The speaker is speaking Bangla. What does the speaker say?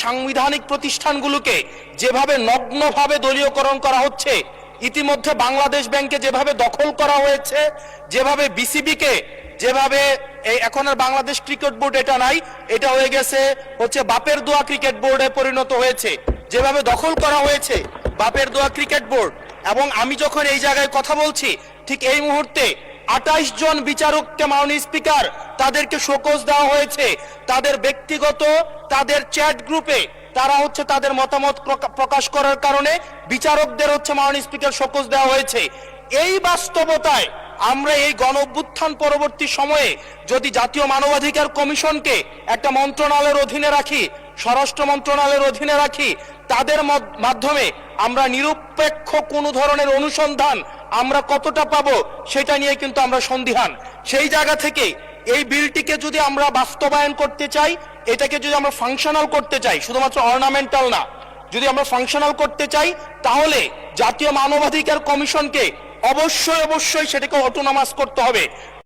সাংবিধানিক প্রতিষ্ঠানগুলোকে যেভাবে নগ্নভাবে দলীয়করণ করা হচ্ছে, ইতিমধ্যে বাংলাদেশ ব্যাংকে যেভাবে দখল করা হয়েছে, যেভাবে বিসিবিকে যেভাবে এখন আর বাংলাদেশ ক্রিকেট বোর্ড এটা নাই, এটা হয়ে গেছে হচ্ছে বাপের দোয়া ক্রিকেট বোর্ডে পরিণত হয়েছে, যেভাবে দখল করা হয়েছে বাপের দোয়া ক্রিকেট বোর্ড। এবং আমি যখন এই জায়গায় কথা বলছি, ঠিক এই মুহূর্তে 28 জন বিচারককে মাননীয় স্পিকার তাদেরকে শোকজ দেওয়া হয়েছে, তাদের ব্যক্তিগত তাদের চ্যাট গ্রুপে তারা হচ্ছে তাদের মতামত প্রকাশ করার কারণে বিচারকদের হচ্ছে মাননীয় স্পিকার শোকজ দেওয়া হয়েছে। এই বাস্তবতায় আমরা এই গণ অভ্যুত্থান পরবর্তী সময়ে যদি জাতীয় মানবাধিকার কমিশনকে একটা মন্ত্রণালয়ের অধীনে রাখি, স্বরাষ্ট্র মন্ত্রণালয়ের অধীনে রাখি, তাদের মাধ্যমে আমরা নিরপেক্ষ কোনো ধরনের অনুসন্ধান আমরা কতটা পাবো সেটা নিয়ে কিন্তু আমরা সন্দিহান। সেই জায়গা থেকে এই বিলটিকে যদি আমরা বাস্তবায়ন করতে চাই, এটাকে যদি আমরা ফাংশনাল করতে চাই, শুধুমাত্র অর্নামেন্টাল না, যদি আমরা ফাংশনাল করতে চাই, তাহলে জাতীয় মানবাধিকার কমিশনকে অবশ্যই সেটাকে অটোনমাস করতে হবে।